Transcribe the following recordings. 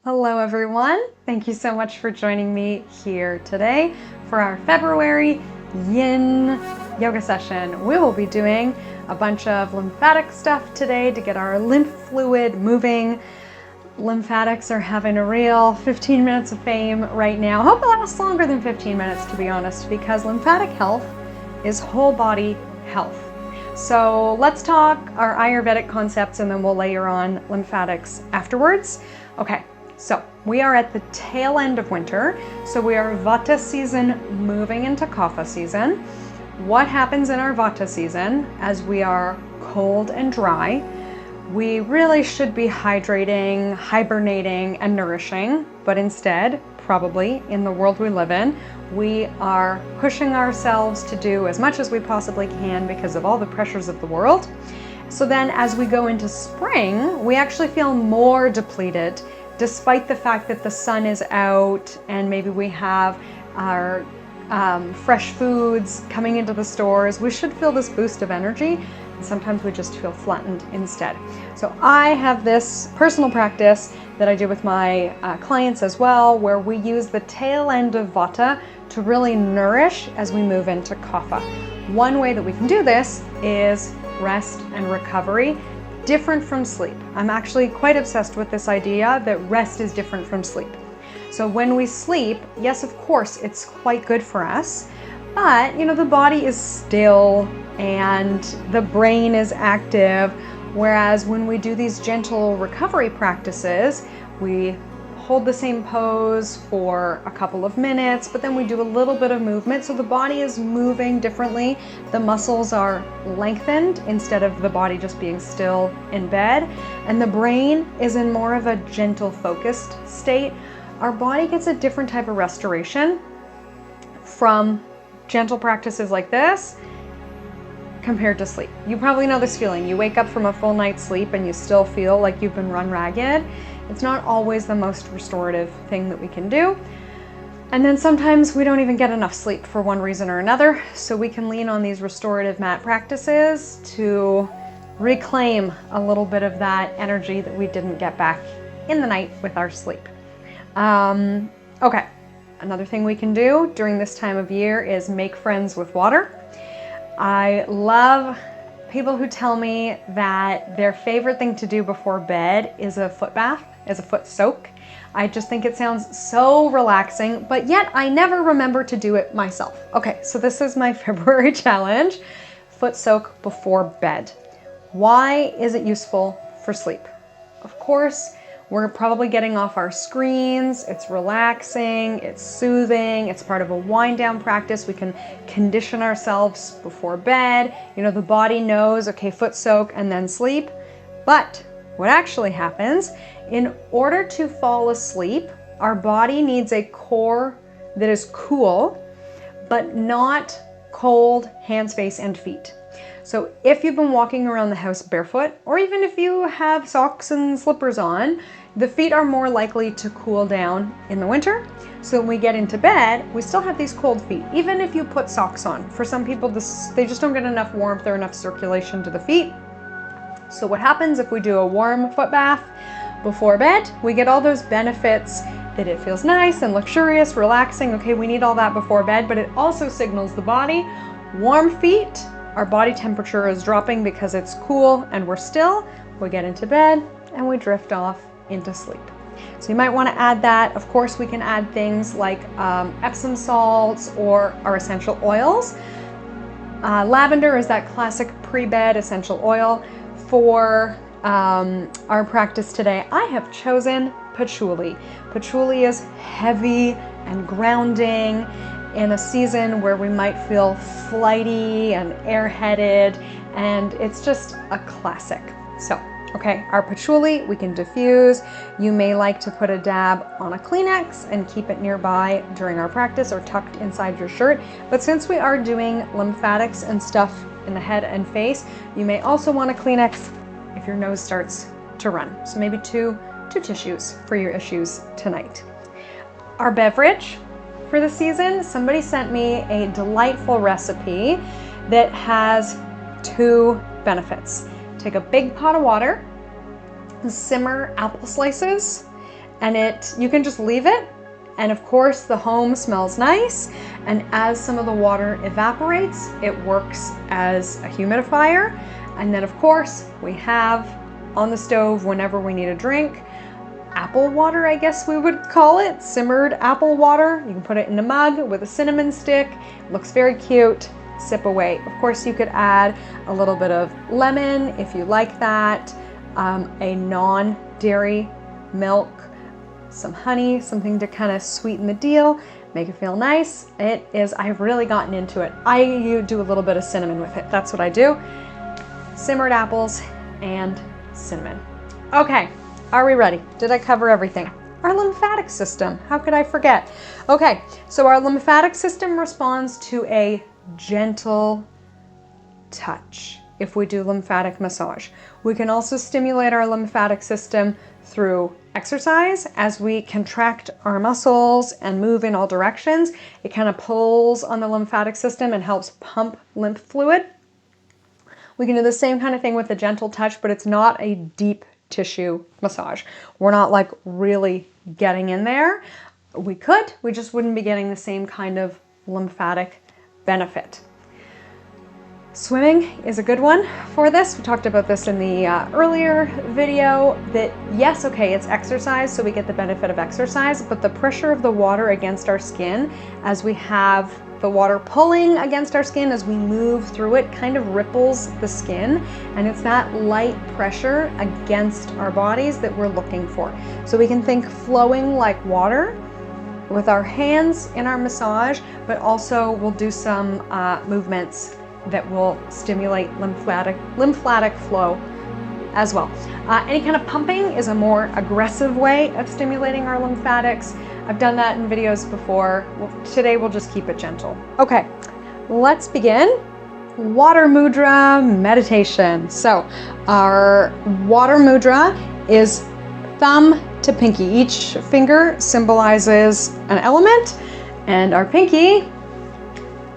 Hello everyone. Thank you so much for joining me here today for our February Yin yoga session. We will be doing a bunch of lymphatic stuff today to get our lymph fluid moving. Lymphatics are having a real 15 minutes of fame right now. I hope it lasts longer than 15 minutes, to be honest, because lymphatic health is whole body health. So let's talk our Ayurvedic concepts and then we'll layer on lymphatics afterwards. Okay. So we are at the tail end of winter, so we are vata season moving into kapha season. What happens in our vata season as we are cold and dry? We really should be hydrating, hibernating, and nourishing, but instead, probably in the world we live in, we are pushing ourselves to do as much as we possibly can because of all the pressures of the world. So then as we go into spring, we actually feel more depleted, despite the fact that the sun is out and maybe we have our fresh foods coming into the stores. We should feel this boost of energy, and sometimes we just feel flattened instead. So I have this personal practice that I do with my clients as well, where we use the tail end of vata to really nourish as we move into kapha. One way that we can do this is rest and recovery, different from sleep. I'm actually quite obsessed with this idea that rest is different from sleep. So when we sleep, yes, of course, it's quite good for us, but the body is still and the brain is active. Whereas when we do these gentle recovery practices, we hold the same pose for a couple of minutes, but then we do a little bit of movement. So the body is moving differently. The muscles are lengthened instead of the body just being still in bed. And the brain is in more of a gentle focused state. Our body gets a different type of restoration from gentle practices like this compared to sleep. You probably know this feeling. You wake up from a full night's sleep and you still feel like you've been run ragged. It's not always the most restorative thing that we can do. And then sometimes we don't even get enough sleep for one reason or another. So we can lean on these restorative mat practices to reclaim a little bit of that energy that we didn't get back in the night with our sleep. Okay, another thing we can do during this time of year is make friends with water. I love people who tell me that their favorite thing to do before bed is a foot bath, is a foot soak. I just think it sounds so relaxing, but yet I never remember to do it myself. Okay, so this is my February challenge, foot soak before bed. Why is it useful for sleep? Of course, we're probably getting off our screens. It's relaxing, it's soothing, it's part of a wind down practice. We can condition ourselves before bed. The body knows, okay, foot soak and then sleep. But what actually happens, in order to fall asleep, our body needs a core that is cool, but not cold hands, face, and feet. So if you've been walking around the house barefoot, or even if you have socks and slippers on, the feet are more likely to cool down in the winter. So when we get into bed, we still have these cold feet, even if you put socks on. For some people, they just don't get enough warmth or enough circulation to the feet. So what happens if we do a warm foot bath before bed? We get all those benefits that it feels nice and luxurious, relaxing. Okay, we need all that before bed, but it also signals the body, warm feet, our body temperature is dropping because it's cool and we're still. We get into bed and we drift off into sleep. So you might want to add that. Of course, we can add things like Epsom salts or our essential oils. Lavender is that classic pre-bed essential oil. For our practice today, I have chosen patchouli. Patchouli is heavy and grounding in a season where we might feel flighty and airheaded, and it's just a classic. So, okay, our patchouli we can diffuse. You may like to put a dab on a Kleenex and keep it nearby during our practice or tucked inside your shirt. But since we are doing lymphatics and stuff in the head and face, you may also want a Kleenex if your nose starts to run. So maybe two tissues for your issues tonight. Our beverage for the season, somebody sent me a delightful recipe that has 2 benefits. Take a big pot of water, simmer apple slices, and you can just leave it. And of course the home smells nice. And as some of the water evaporates, it works as a humidifier. And then of course we have on the stove whenever we need a drink, apple water, I guess we would call it, simmered apple water. You can put it in a mug with a cinnamon stick. It looks very cute. Sip away. Of course, you could add a little bit of lemon if you like that, a non-dairy milk, some honey, something to kind of sweeten the deal, make it feel nice. I've really gotten into it. You do a little bit of cinnamon with it. That's what I do. Simmered apples and cinnamon. Okay. Are we ready? Did I cover everything? Our lymphatic system, how could I forget? Okay, so our lymphatic system responds to a gentle touch if we do lymphatic massage. We can also stimulate our lymphatic system through exercise. As we contract our muscles and move in all directions, it kind of pulls on the lymphatic system and helps pump lymph fluid. We can do the same kind of thing with a gentle touch, but it's not a deep tissue massage. We're not like really getting in there. We just wouldn't be getting the same kind of lymphatic benefit. Swimming is a good one for this. We talked about this in the earlier video that yes, okay, it's exercise, so we get the benefit of exercise, but the pressure of the water against our skin as we have the water pulling against our skin as we move through it kind of ripples the skin, and it's that light pressure against our bodies that we're looking for. So we can think flowing like water with our hands in our massage, but also we'll do some movements that will stimulate lymphatic flow as well. Any kind of pumping is a more aggressive way of stimulating our lymphatics. I've done that in videos before. Today we'll just keep it gentle. Okay, let's begin. Water mudra meditation. So our water mudra is thumb to pinky. Each finger symbolizes an element, and our pinky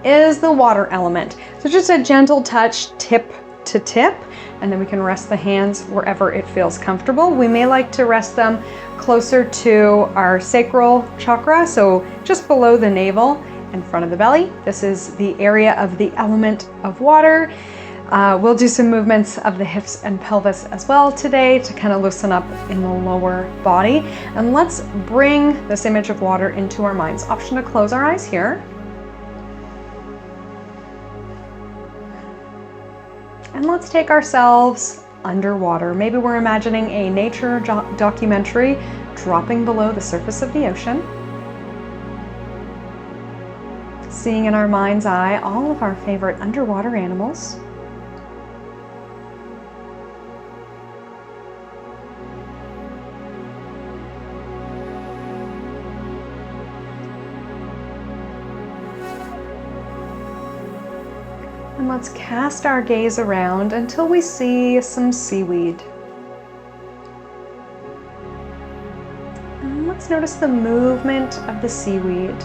is the water element. So just a gentle touch, tip to tip, and then we can rest the hands wherever it feels comfortable. We may like to rest them closer to our sacral chakra, so just below the navel in front of the belly. This is the area of the element of water. We'll do some movements of the hips and pelvis as well today to kind of loosen up in the lower body. And let's bring this image of water into our minds. Option to close our eyes here. And let's take ourselves underwater. Maybe we're imagining a nature documentary dropping below the surface of the ocean. Seeing in our mind's eye all of our favorite underwater animals. And let's cast our gaze around until we see some seaweed. And let's notice the movement of the seaweed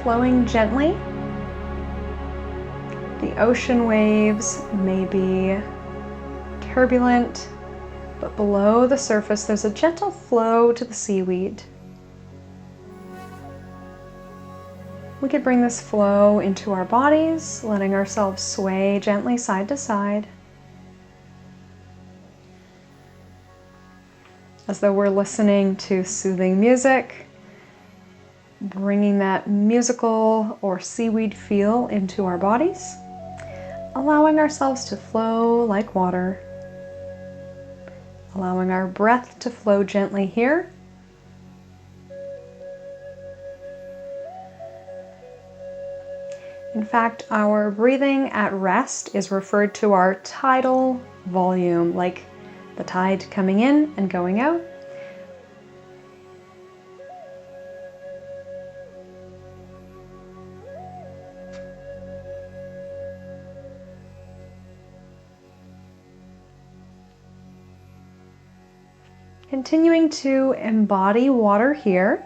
flowing gently. The ocean waves may be turbulent, but below the surface there's a gentle flow to the seaweed. We could bring this flow into our bodies, letting ourselves sway gently side to side, as though we're listening to soothing music, bringing that musical or seaweed feel into our bodies, allowing ourselves to flow like water, allowing our breath to flow gently here. In fact, our breathing at rest is referred to our tidal volume, like the tide coming in and going out. Continuing to embody water here,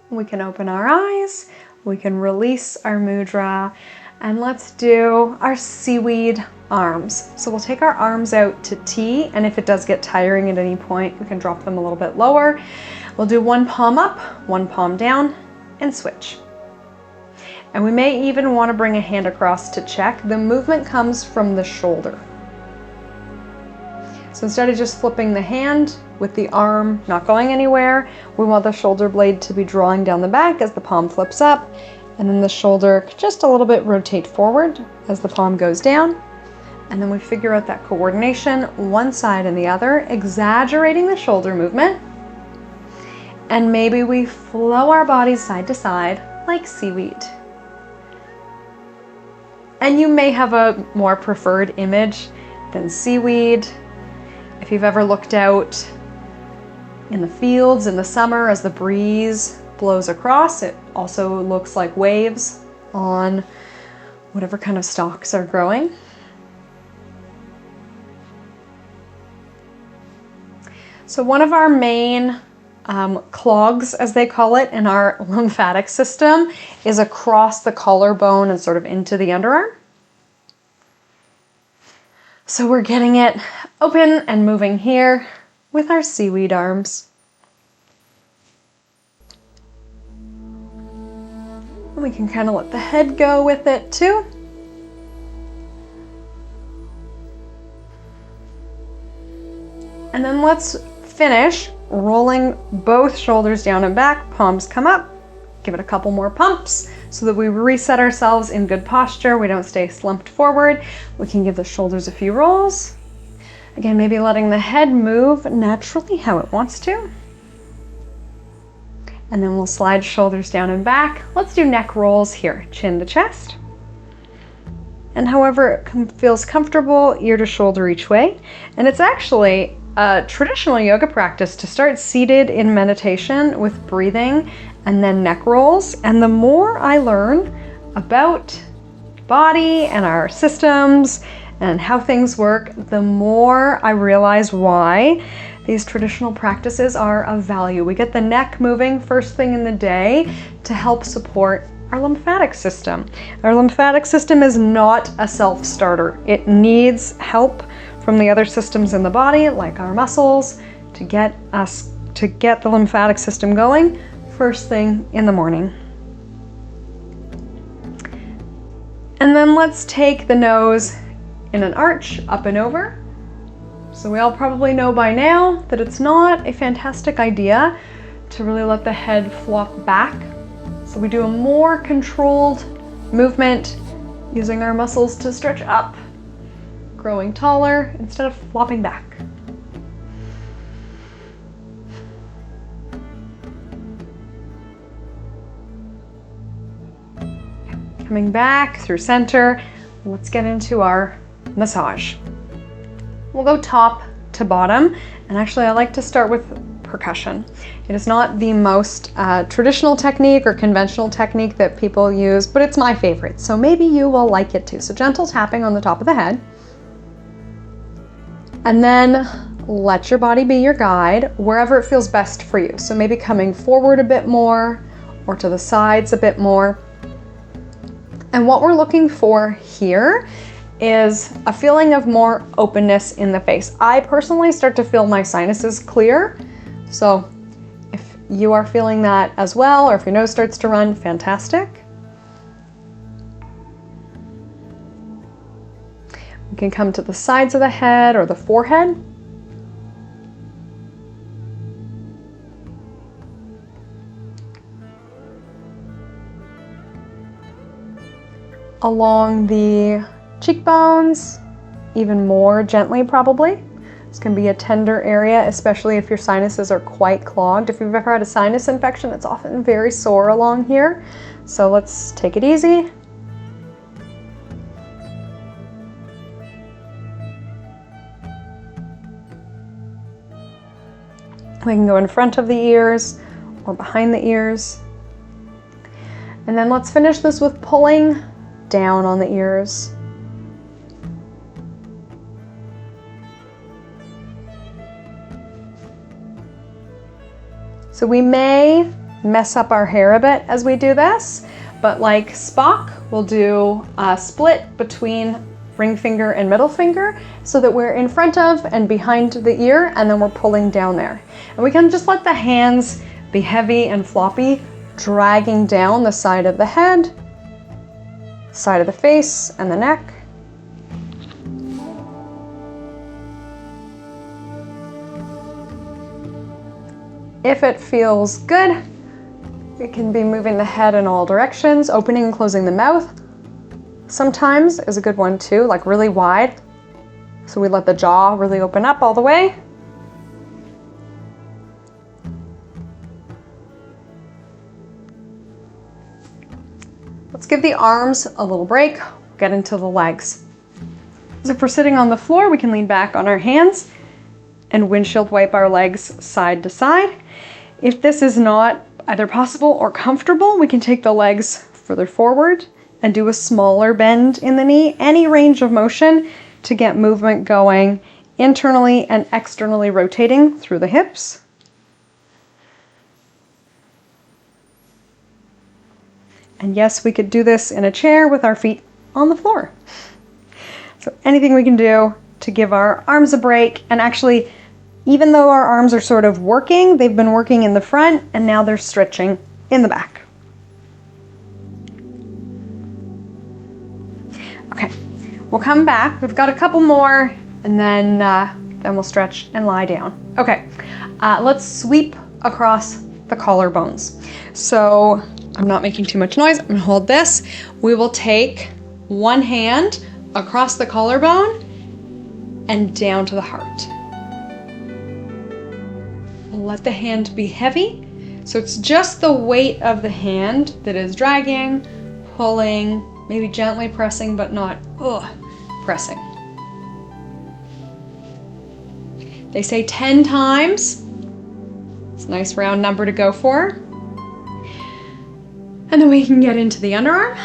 we can open our eyes. We can release our mudra, and let's do our seaweed arms. So we'll take our arms out to T, and if it does get tiring at any point, we can drop them a little bit lower. We'll do one palm up, one palm down, and switch. And we may even want to bring a hand across to check. The movement comes from the shoulder. So instead of just flipping the hand with the arm not going anywhere, we want the shoulder blade to be drawing down the back as the palm flips up, and then the shoulder just a little bit rotate forward as the palm goes down. And then we figure out that coordination, one side and the other, exaggerating the shoulder movement. And maybe we flow our bodies side to side like seaweed. And you may have a more preferred image than seaweed. If you've ever looked out in the fields in the summer as the breeze blows across, it also looks like waves on whatever kind of stalks are growing. So one of our main clogs, as they call it, in our lymphatic system is across the collarbone and sort of into the underarm. So we're getting it open and moving here with our seaweed arms. And we can kind of let the head go with it too. And then let's finish rolling both shoulders down and back, palms come up, give it a couple more pumps so that we reset ourselves in good posture. We don't stay slumped forward. We can give the shoulders a few rolls. Again, maybe letting the head move naturally how it wants to. And then we'll slide shoulders down and back. Let's do neck rolls here, chin to chest. And however it feels comfortable, ear to shoulder each way. And it's actually a traditional yoga practice to start seated in meditation with breathing and then neck rolls. And the more I learn about body and our systems and how things work, the more I realize why these traditional practices are of value. We get the neck moving first thing in the day to help support our lymphatic system. Our lymphatic system is not a self-starter. It needs help from the other systems in the body, like our muscles, to get the lymphatic system going first thing in the morning. And then let's take the nose in an arch up and over. So we all probably know by now that it's not a fantastic idea to really let the head flop back. So we do a more controlled movement using our muscles to stretch up, growing taller instead of flopping back. Coming back through center, let's get into our massage. We'll go top to bottom, and actually I like to start with percussion. It is not the most traditional technique or conventional technique that people use, but it's my favorite, so maybe you will like it too. So gentle tapping on the top of the head, and then let your body be your guide wherever it feels best for you. So maybe coming forward a bit more or to the sides a bit more. And what we're looking for here is a feeling of more openness in the face. I personally start to feel my sinuses clear. So if you are feeling that as well, or if your nose starts to run, fantastic. We can come to the sides of the head or the forehead. Along the cheekbones, even more gently probably. This can be a tender area, especially if your sinuses are quite clogged. If you've ever had a sinus infection, it's often very sore along here. So let's take it easy. We can go in front of the ears or behind the ears. And then let's finish this with pulling down on the ears. So we may mess up our hair a bit as we do this, but like Spock, we'll do a split between ring finger and middle finger, so that we're in front of and behind the ear, and then we're pulling down there. And we can just let the hands be heavy and floppy, dragging down the side of the head, side of the face, and the neck. If it feels good, we can be moving the head in all directions. Opening and closing the mouth sometimes is a good one too, like really wide. So we let the jaw really open up all the way. Let's give the arms a little break, get into the legs. So if we're sitting on the floor, we can lean back on our hands and windshield wipe our legs side to side. If this is not either possible or comfortable, we can take the legs further forward and do a smaller bend in the knee, any range of motion to get movement going internally and externally rotating through the hips. And yes, we could do this in a chair with our feet on the floor. So anything we can do to give our arms a break, and actually, even though our arms are sort of working, they've been working in the front and now they're stretching in the back. Okay, we'll come back. We've got a couple more and then we'll stretch and lie down. Okay, let's sweep across the collarbones. So I'm not making too much noise. I'm gonna hold this. We will take one hand across the collarbone and down to the heart. Let the hand be heavy. So it's just the weight of the hand that is dragging, pulling, maybe gently pressing, but not pressing. They say 10 times. It's a nice round number to go for. And then we can get into the underarm.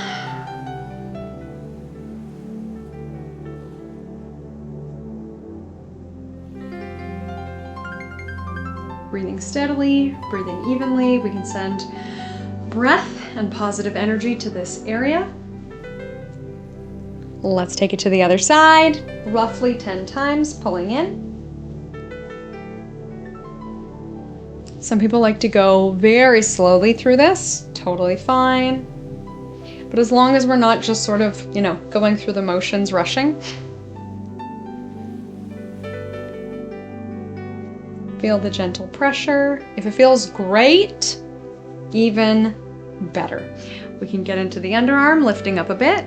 Breathing steadily, breathing evenly. We can send breath and positive energy to this area. Let's take it to the other side, roughly 10 times, pulling in. Some people like to go very slowly through this, totally fine. But as long as we're not just sort of, going through the motions, rushing. Feel the gentle pressure. If it feels great, even better. We can get into the underarm, lifting up a bit.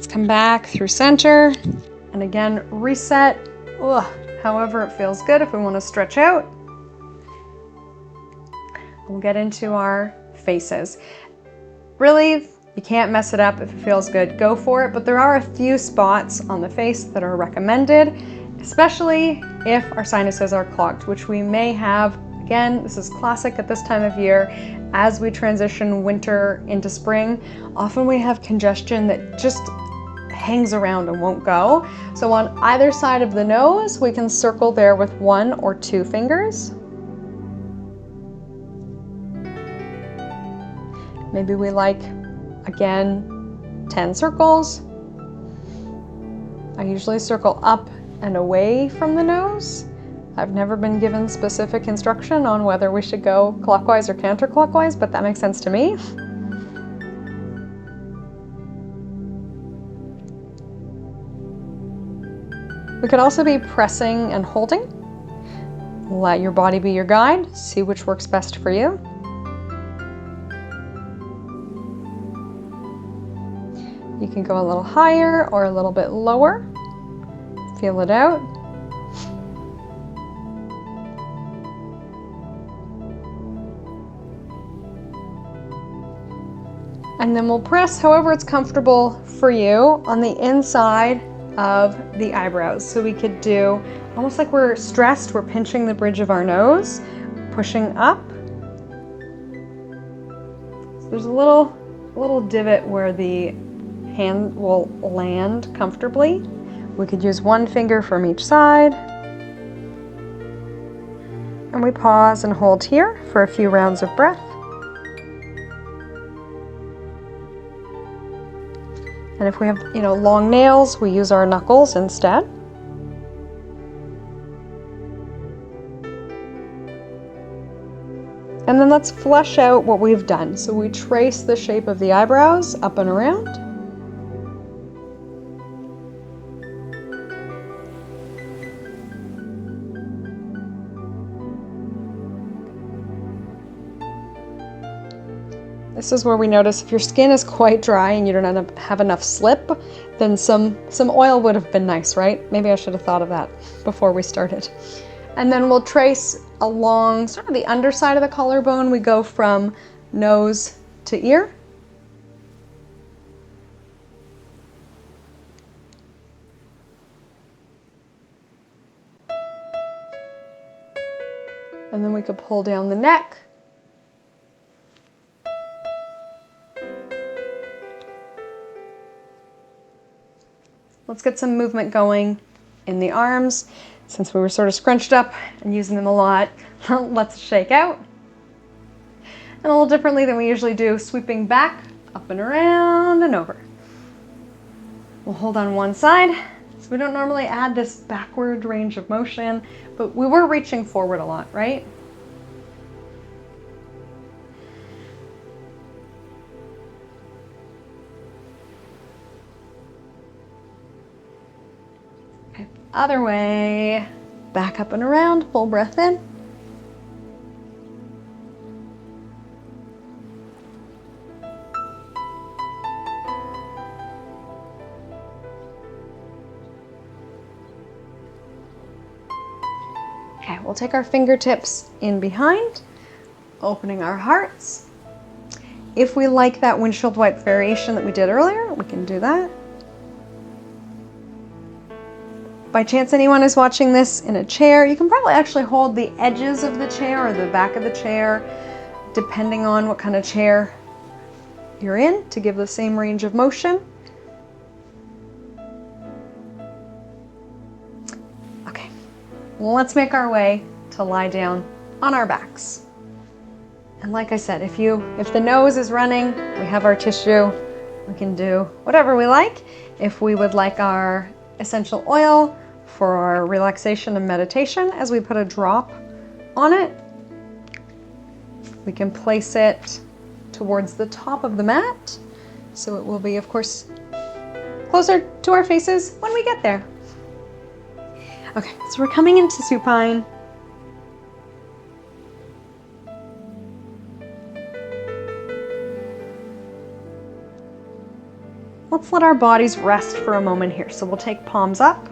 Come back through center, and again, reset, however it feels good. If we want to stretch out, we'll get into our faces. Really, you can't mess it up. If it feels good, go for it, but there are a few spots on the face that are recommended, especially if our sinuses are clogged, which we may have. Again, this is classic at this time of year. As we transition winter into spring, often we have congestion that just hangs around and won't go. So on either side of the nose, we can circle there with 1 or 2 fingers. Maybe we like, again, 10 circles. I usually circle up and away from the nose. I've never been given specific instruction on whether we should go clockwise or counterclockwise, but that makes sense to me. We could also be pressing and holding. Let your body be your guide. See which works best for you. You can go a little higher or a little bit lower. Feel it out. And then we'll press however it's comfortable for you on the inside of the eyebrows. So we could do almost like we're stressed, we're pinching the bridge of our nose, pushing up, So there's a little divot where the hand will land comfortably. We could use one finger from each side. And we pause and hold here for a few rounds of breath. And if we have, long nails, we use our knuckles instead. And then let's flesh out what we've done. So we trace the shape of the eyebrows up and around. This is where we notice if your skin is quite dry and you don't have enough slip, then some oil would have been nice, right? Maybe I should have thought of that before we started. And then we'll trace along sort of the underside of the collarbone. We go from nose to ear. And then we could pull down the neck. Let's get some movement going in the arms. Since we were sort of scrunched up and using them a lot, let's shake out. And a little differently than we usually do, sweeping back, up and around and over. We'll hold on one side. So we don't normally add this backward range of motion, but we were reaching forward a lot, right? Other way, back up and around, full breath in. Okay, we'll take our fingertips in behind, opening our hearts. If we like that windshield wipe variation that we did earlier, we can do that. By chance anyone is watching this in a chair, you can probably actually hold the edges of the chair or the back of the chair, depending on what kind of chair you're in, to give the same range of motion. Okay, well, let's make our way to lie down on our backs. And like I said, if the nose is running, we have our tissue, we can do whatever we like. If we would like our essential oil for our relaxation and meditation, as we put a drop on it, we can place it towards the top of the mat. So it will be, of course, closer to our faces when we get there. Okay, so we're coming into supine. Let's let our bodies rest for a moment here. So we'll take palms up.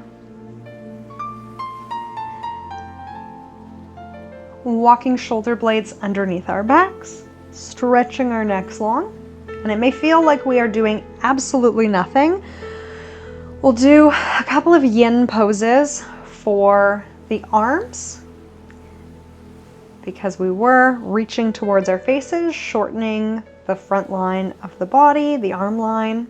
Walking shoulder blades underneath our backs, stretching our necks long. And it may feel like we are doing absolutely nothing. We'll do a couple of yin poses for the arms, because we were reaching towards our faces, shortening the front line of the body, the arm line.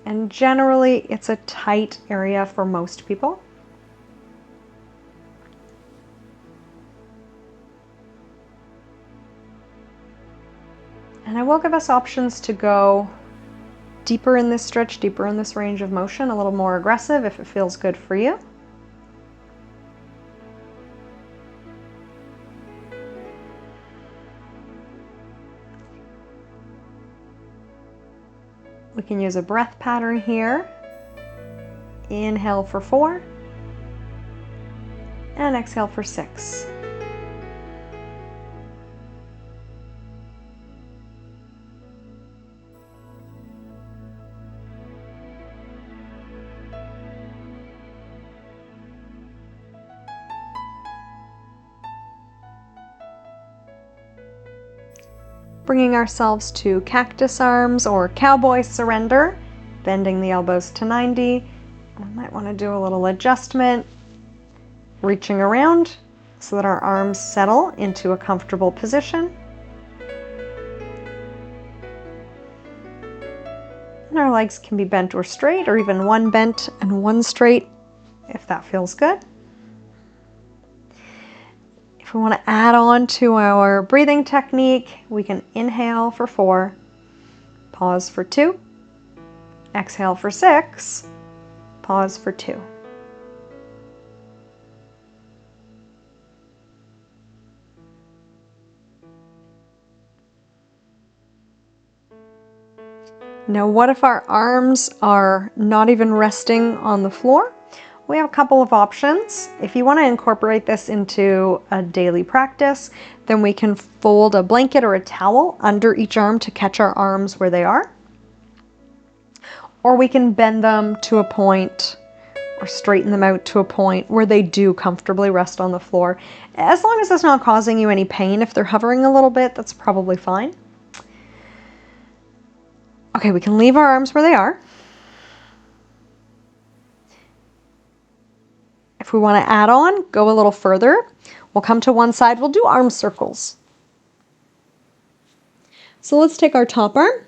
And generally, it's a tight area for most people. And I will give us options to go deeper in this stretch, deeper in this range of motion, a little more aggressive if it feels good for you. We can use a breath pattern here. Inhale for 4 and exhale for 6. Bringing ourselves to cactus arms or cowboy surrender, bending the elbows to 90. I might want to do a little adjustment, reaching around so that our arms settle into a comfortable position. And our legs can be bent or straight, or even one bent and one straight, if that feels good. If we want to add on to our breathing technique, we can inhale for 4, pause for 2, exhale for 6, pause for 2. Now, what if our arms are not even resting on the floor? We have a couple of options. If you want to incorporate this into a daily practice, then we can fold a blanket or a towel under each arm to catch our arms where they are. Or we can bend them to a point or straighten them out to a point where they do comfortably rest on the floor. As long as it's not causing you any pain, if they're hovering a little bit, that's probably fine. Okay, we can leave our arms where they are. If we want to add on, go a little further. We'll come to one side, we'll do arm circles. So let's take our top arm.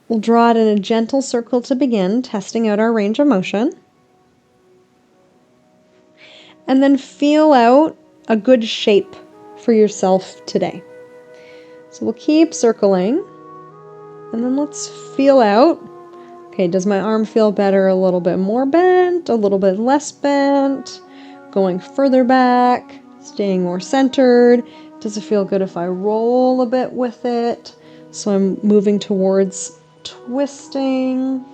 We'll draw it in a gentle circle to begin, testing out our range of motion. And then feel out a good shape for yourself today. So we'll keep circling. And then let's feel out. Okay, does my arm feel better? A little bit more bent, a little bit less bent, going further back, staying more centered. Does it feel good if I roll a bit with it? So I'm moving towards twisting.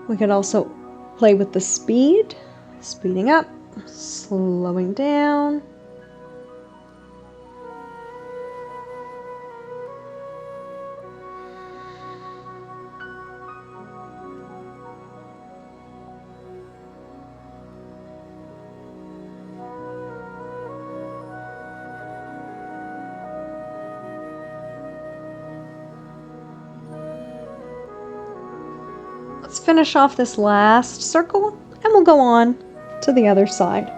We could also play with the speed, speeding up, slowing down. Let's finish off this last circle and we'll go on to the other side.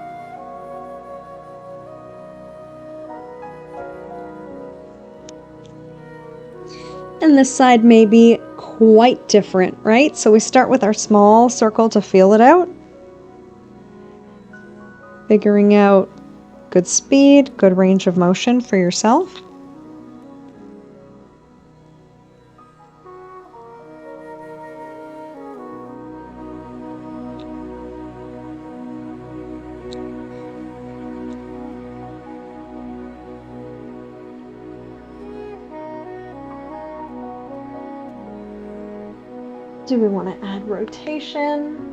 And this side may be quite different, right? So we start with our small circle to feel it out. Figuring out good speed, good range of motion for yourself. Do we want to add rotation?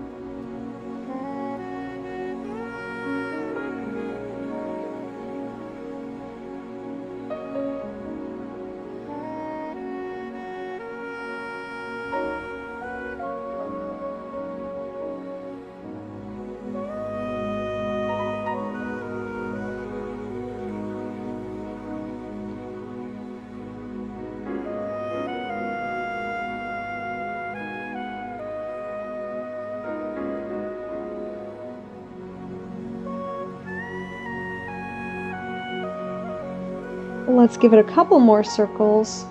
Let's give it a couple more circles.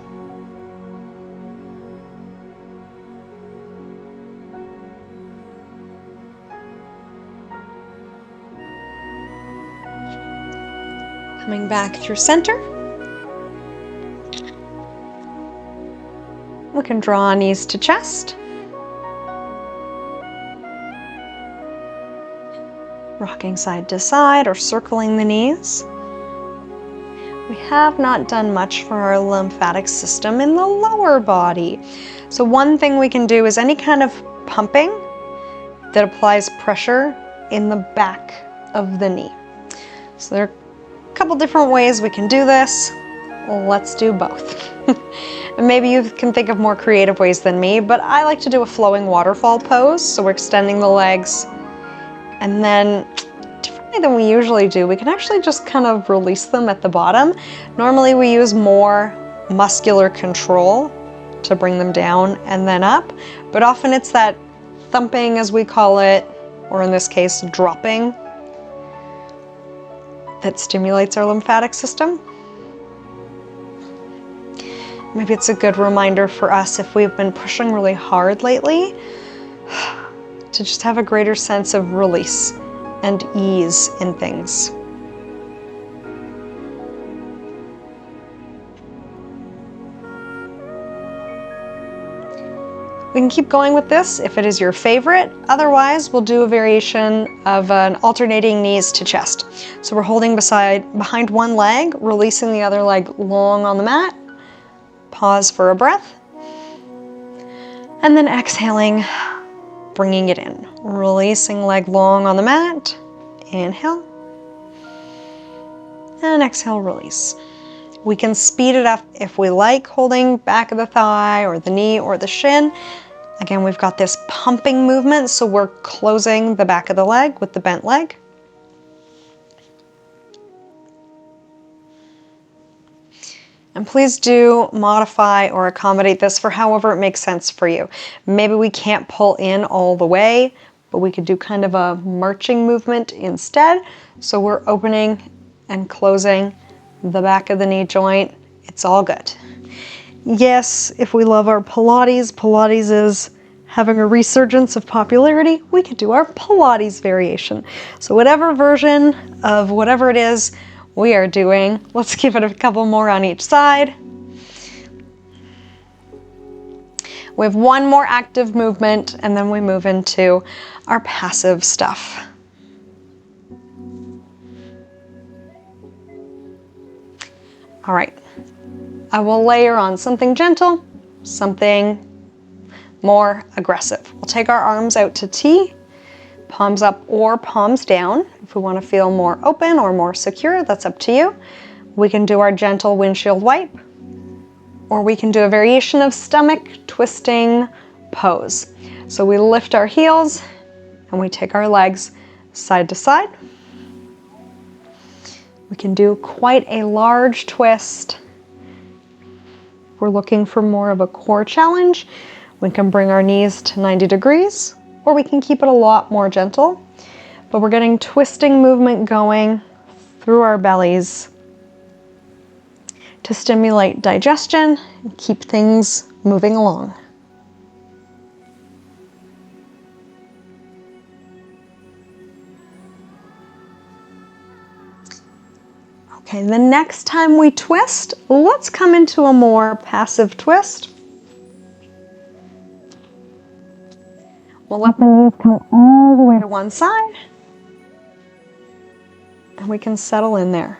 Coming back through center. We can draw knees to chest. Rocking side to side or circling the knees. We have not done much for our lymphatic system in the lower body. So one thing we can do is any kind of pumping that applies pressure in the back of the knee. So there are a couple different ways we can do this. Let's do both. And maybe you can think of more creative ways than me, but I like to do a flowing waterfall pose. So we're extending the legs, and then differently than we usually do, we can actually just kind of release them at the bottom. Normally we use more muscular control to bring them down and then up, but often it's that thumping, as we call it, or in this case, dropping, that stimulates our lymphatic system. Maybe it's a good reminder for us, if we've been pushing really hard lately, to just have a greater sense of release and ease in things. We can keep going with this if it is your favorite. Otherwise, we'll do a variation of an alternating knees to chest. So we're holding behind one leg, releasing the other leg long on the mat. Pause for a breath. And then exhaling, bringing it in. Releasing leg long on the mat. Inhale. And exhale, release. We can speed it up if we like, holding back of the thigh or the knee or the shin. Again, we've got this pumping movement, so we're closing the back of the leg with the bent leg. And please do modify or accommodate this for however it makes sense for you. Maybe we can't pull in all the way, but we could do kind of a marching movement instead. So we're opening and closing the back of the knee joint. It's all good. Yes, if we love our Pilates, Pilates is having a resurgence of popularity, we could do our Pilates variation. So whatever version of whatever it is we are doing, let's give it a couple more on each side. We have one more active movement, and then we move into our passive stuff. All right, I will layer on something gentle, something more aggressive. We'll take our arms out to T, palms up or palms down. If we want to feel more open or more secure, that's up to you. We can do our gentle windshield wipe, or we can do a variation of stomach twisting pose. So we lift our heels and we take our legs side to side. We can do quite a large twist. We're looking for more of a core challenge. We can bring our knees to 90 degrees, or we can keep it a lot more gentle. But we're getting twisting movement going through our bellies to stimulate digestion and keep things moving along. Okay, the next time we twist, let's come into a more passive twist. We'll let the knees come all the way to one side, and we can settle in there.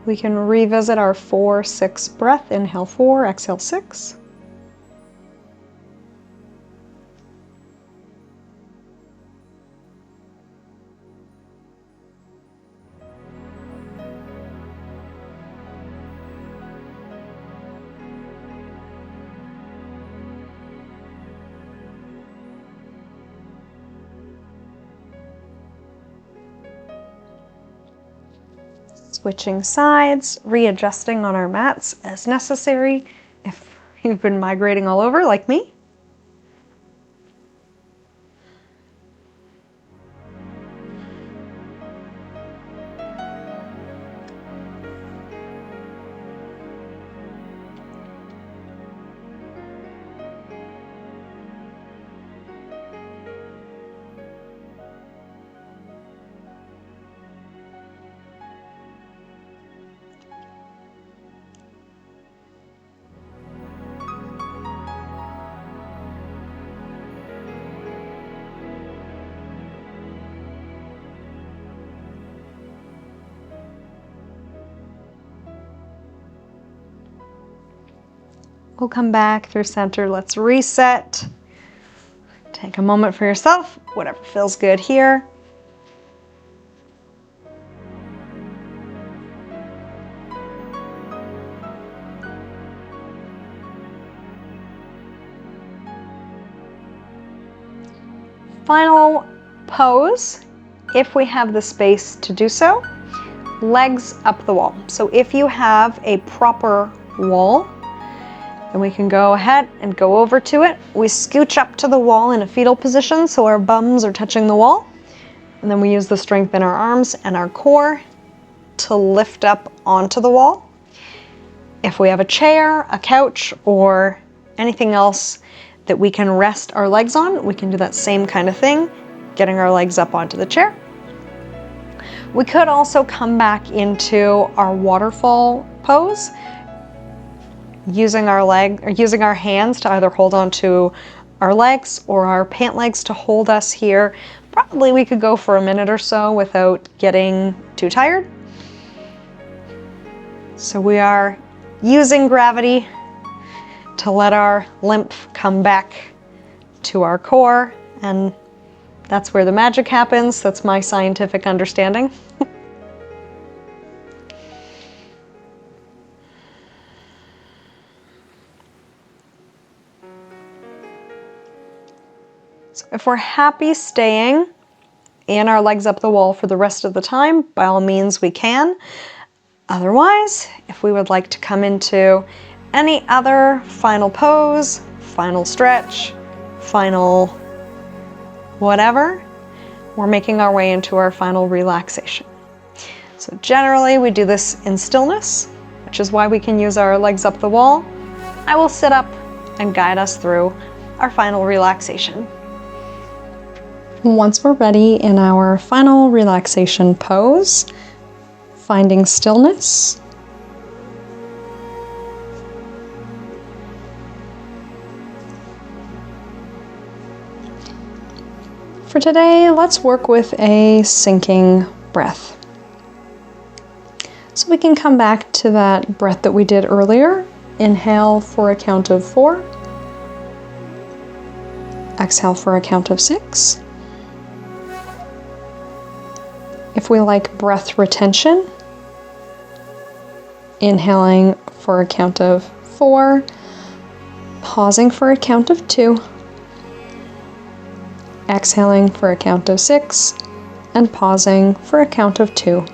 We can revisit our 4-6 breath. Inhale 4, exhale 6. Switching sides, readjusting on our mats as necessary if you've been migrating all over like me. We'll come back through center. Let's reset. Take a moment for yourself, whatever feels good here. Final pose, if we have the space to do so, legs up the wall. So if you have a proper wall, then we can go ahead and go over to it. We scooch up to the wall in a fetal position so our bums are touching the wall. And then we use the strength in our arms and our core to lift up onto the wall. If we have a chair, a couch, or anything else that we can rest our legs on, we can do that same kind of thing, getting our legs up onto the chair. We could also come back into our waterfall pose, using our hands to either hold on to our legs or our pant legs to hold us here. Probably we could go for a minute or so without getting too tired. So we are using gravity to let our lymph come back to our core, and that's where the magic happens. That's my scientific understanding. So if we're happy staying in our legs up the wall for the rest of the time, by all means we can. Otherwise, if we would like to come into any other final pose, final stretch, final whatever, we're making our way into our final relaxation. So generally we do this in stillness, which is why we can use our legs up the wall. I will sit up and guide us through our final relaxation. Once we're ready in our final relaxation pose, finding stillness, for today, let's work with a sinking breath. So we can come back to that breath that we did earlier. Inhale for a count of 4. Exhale for a count of 6. If we like breath retention, inhaling for a count of 4, pausing for a count of 2, exhaling for a count of 6, and pausing for a count of 2.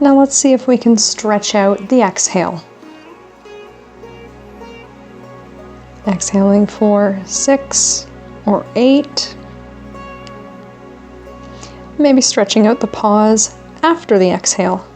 Now let's see if we can stretch out the exhale. Exhaling for 6 or 8. Maybe stretching out the pause after the exhale.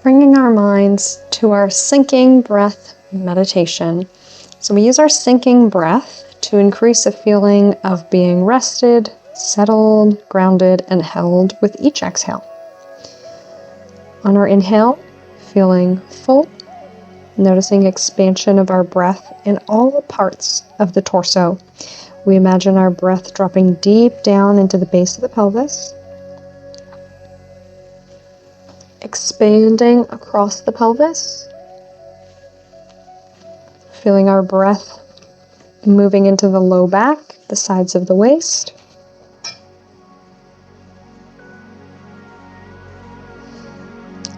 Bringing our minds to our sinking breath meditation. So we use our sinking breath to increase a feeling of being rested, settled, grounded, and held with each exhale. On our inhale, feeling full, noticing expansion of our breath in all parts of the torso. We imagine our breath dropping deep down into the base of the pelvis, expanding across the pelvis, feeling our breath moving into the low back, the sides of the waist.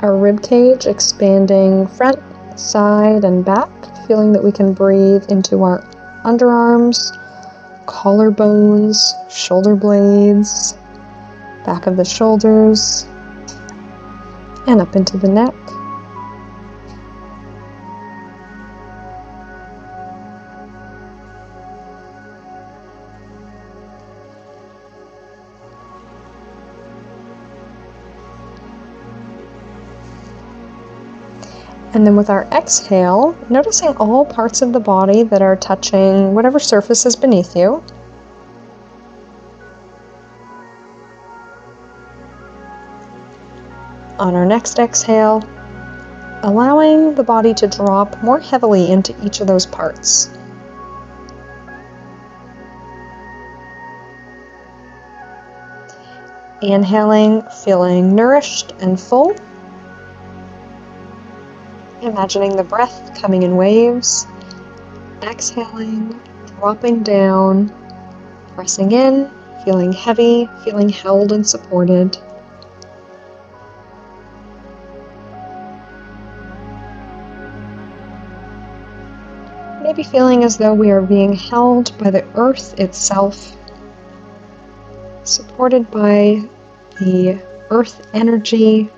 Our rib cage expanding front, side, and back, feeling that we can breathe into our underarms, collarbones, shoulder blades, back of the shoulders, and up into the neck. And then with our exhale, noticing all parts of the body that are touching whatever surface is beneath you. On our next exhale, allowing the body to drop more heavily into each of those parts. Inhaling, feeling nourished and full. Imagining the breath coming in waves. Exhaling, dropping down, pressing in, feeling heavy, feeling held and supported. Maybe feeling as though we are being held by the earth itself, supported by the earth energy,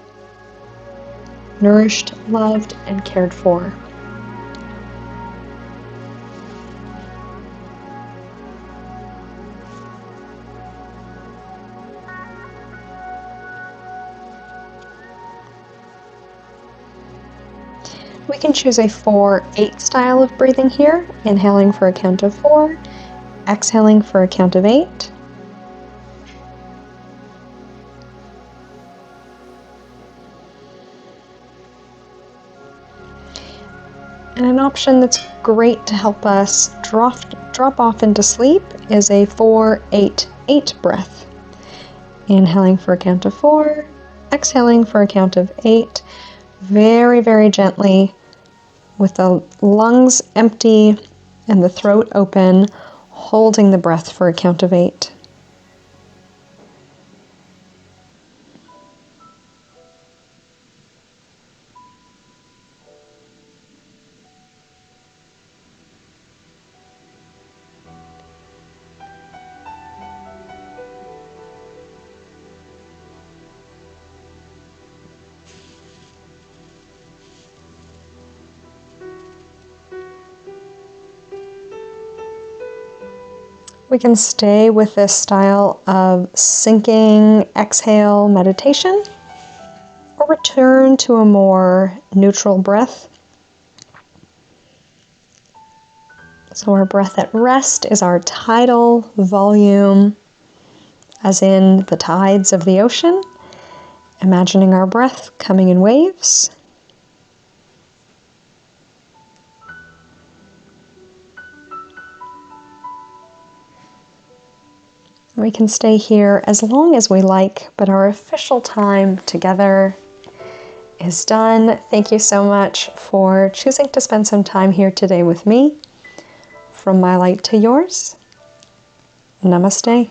nourished, loved, and cared for. We can choose a 4-8 style of breathing here, inhaling for a count of 4, exhaling for a count of 8. And an option that's great to help us drop off into sleep is a 4-8-8 breath. Inhaling for a count of 4, exhaling for a count of 8, very, very gently with the lungs empty and the throat open, holding the breath for a count of 8. We can stay with this style of sinking exhale meditation, or return to a more neutral breath. So our breath at rest is our tidal volume, as in the tides of the ocean, imagining our breath coming in waves. We can stay here as long as we like, but our official time together is done. Thank you so much for choosing to spend some time here today with me. From my light to yours, namaste.